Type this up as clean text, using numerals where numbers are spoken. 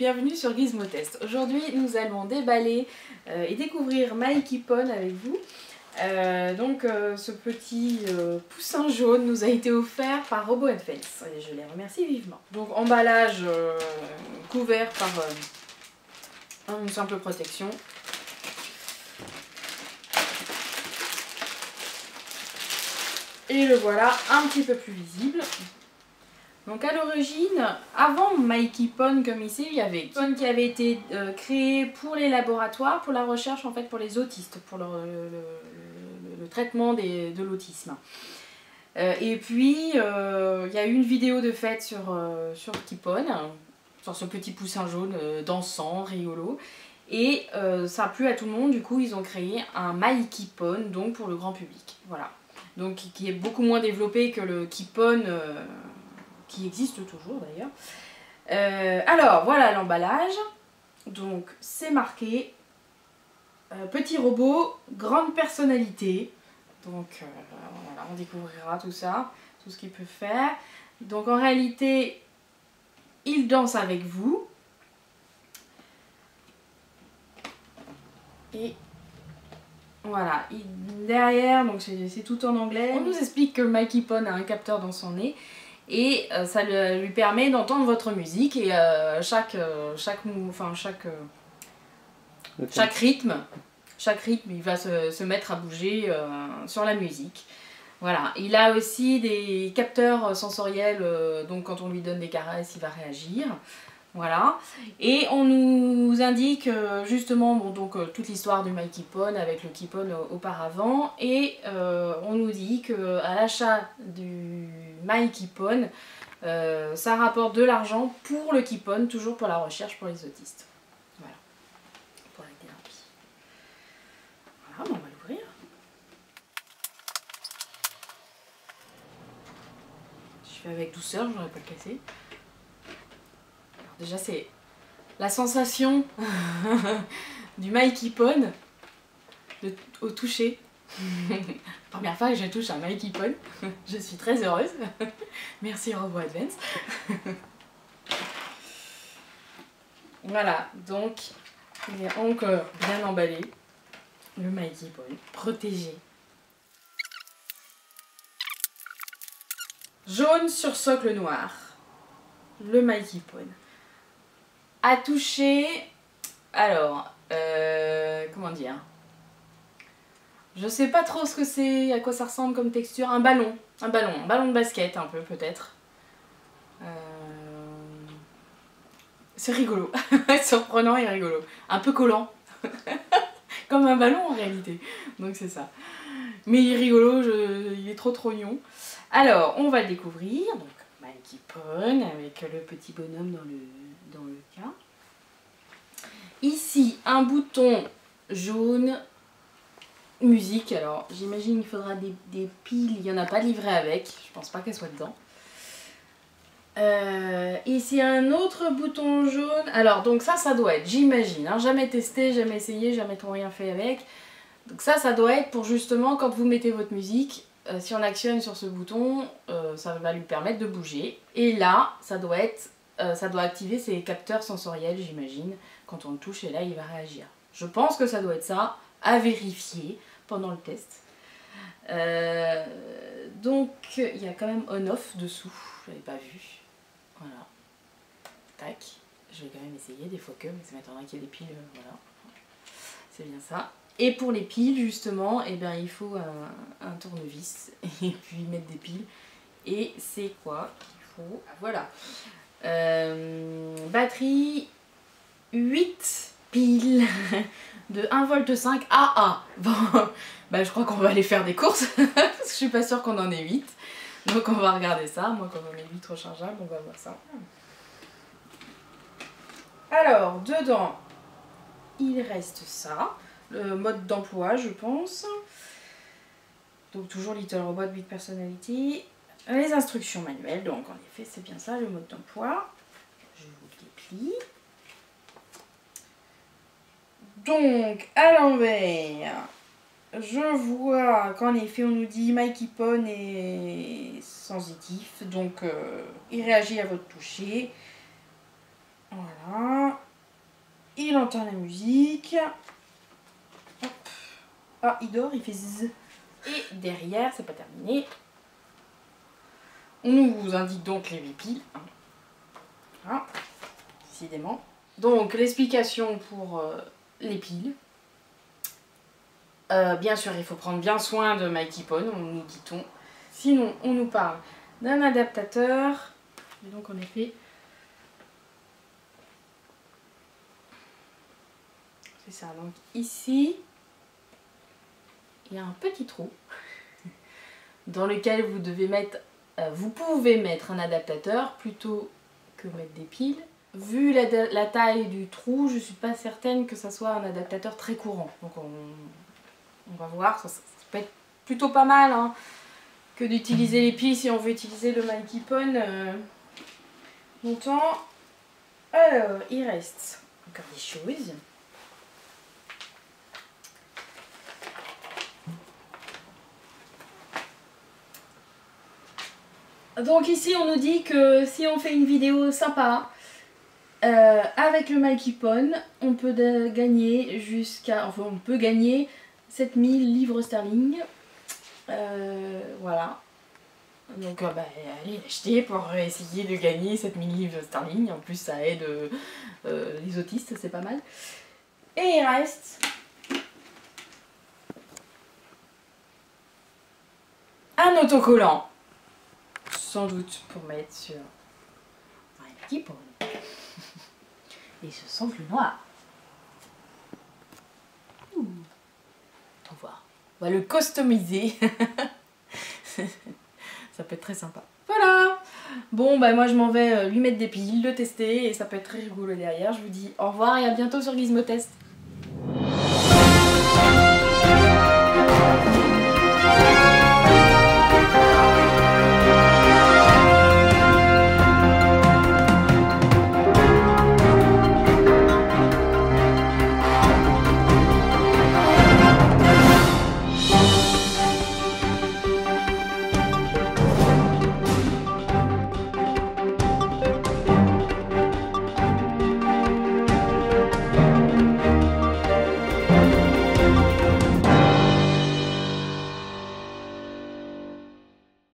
bienvenue sur Gizmo Test. Aujourd'hui nous allons déballer et découvrir MyKeepOn avec vous. Ce petit poussin jaune nous a été offert par Robo & Face et je les remercie vivement. Donc emballage couvert par une simple protection. Et le voilà un petit peu plus visible. Donc à l'origine, avant MyKeepOn comme ici, il y avait MyKeepOn qui avait été créé pour les laboratoires, pour la recherche en fait pour les autistes, pour le traitement de l'autisme. Et puis il y a eu une vidéo de fait sur KeepOn, sur ce petit poussin jaune dansant, rigolo. Et ça a plu à tout le monde, du coup ils ont créé un MyKeepOn, donc pour le grand public. Voilà. Donc qui est beaucoup moins développé que le KeepOn qui existe toujours d'ailleurs. Alors voilà l'emballage, donc c'est marqué petit robot, grande personnalité, donc voilà, on découvrira tout ça, tout ce qu'il peut faire. Donc en réalité il danse avec vous et voilà, derrière, donc c'est tout en anglais, on nous explique que MyKeepOn a un capteur dans son nez et ça lui permet d'entendre votre musique et chaque rythme il va se mettre à bouger sur la musique. Voilà, il a aussi des capteurs sensoriels, donc quand on lui donne des caresses il va réagir. Voilà, et on nous indique justement toute l'histoire du MyKeepOn avec le KeepOn auparavant, et on nous dit qu'à l'achat du MyKeepOn, ça rapporte de l'argent pour le KeepOn, toujours pour la recherche pour les autistes. Voilà, pour la thérapie. Voilà, on va l'ouvrir. Je fais avec douceur, je n'aurais pas le casser. Déjà c'est la sensation du MyKeepOn au toucher. Première fois que je touche un MyKeepOn, je suis très heureuse. Merci Robo & Face. Voilà, donc il est encore bien emballé, le MyKeepOn, protégé. Jaune sur socle noir, le MyKeepOn. À toucher, alors, comment dire, je sais pas trop ce que c'est, à quoi ça ressemble comme texture, un ballon de basket un peu peut-être. C'est rigolo, surprenant et rigolo, un peu collant, comme un ballon en réalité, donc c'est ça. Mais il est rigolo, il est trop mignon. Alors, on va le découvrir, donc MyKeepOn avec le petit bonhomme dans le cas. Ici, un bouton jaune, musique. Alors, j'imagine qu'il faudra des piles. Il n'y en a pas de livret avec. Je pense pas qu'elle soit dedans. Ici, un autre bouton jaune. Alors, donc ça doit être, j'imagine, hein, jamais testé, jamais essayé, jamais trop rien fait avec. Donc ça doit être pour justement, quand vous mettez votre musique, si on actionne sur ce bouton, ça va lui permettre de bouger. Et là, ça doit activer ses capteurs sensoriels, j'imagine. Quand on le touche, et là, il va réagir. Je pense que ça doit être ça, à vérifier pendant le test. Donc, il y a quand même on-off dessous, je l'avais pas vu. Voilà. Tac. Je vais quand même essayer, des fois que, mais ça m'étonnerait qu'il y ait des piles, voilà. C'est bien ça. Et pour les piles, justement, eh bien, il faut un tournevis, et puis mettre des piles. Et c'est quoi qu'il faut? Voilà. Batterie 8 piles de 1,5 V AA. Bon, bah je crois qu'on va aller faire des courses, parce que je suis pas sûre qu'on en ait 8. Donc on va regarder ça. Moi, quand on est 8 rechargeables, on va voir ça. Alors, dedans, il reste ça. Le mode d'emploi, je pense. Donc toujours Little Robot 8 Personality. Les instructions manuelles, donc en effet c'est bien ça le mode d'emploi. Je vous déplie. Donc à l'envers, je vois qu'en effet on nous dit MyKeepOn est sensitif, donc il réagit à votre toucher. Voilà. Il entend la musique. Hop. Ah, il dort, il fait zzz. Et derrière, c'est pas terminé. On nous indique donc les 8 piles. Voilà. Décidément. Donc, l'explication pour les piles. Bien sûr, il faut prendre bien soin de MyKeepOn, nous dit-on. Sinon, on nous parle d'un adaptateur. Et donc, en effet, c'est ça. Donc, ici, il y a un petit trou dans lequel vous devez mettre, vous pouvez mettre un adaptateur plutôt que mettre des piles. Vu la taille du trou, je suis pas certaine que ça soit un adaptateur très courant. Donc, on va voir, ça peut être plutôt pas mal hein, que d'utiliser les piles si on veut utiliser le MyKeepOn longtemps. Alors, il reste encore des choses. Donc ici on nous dit que si on fait une vidéo sympa avec le MyKeepOn, on peut gagner jusqu'à, enfin on peut gagner 7000 livres sterling. Voilà. Donc allez l'acheter pour essayer de gagner 7000 livres sterling. En plus ça aide les autistes, c'est pas mal. Et il reste un autocollant. Sans doute pour mettre sur MyKeepOn. Et ce semble noir. On va voir. On va le customiser. Ça peut être très sympa. Voilà. Bon, bah moi je m'en vais lui mettre des piles, le tester et ça peut être très rigolo derrière. Je vous dis au revoir et à bientôt sur Gizmo Test.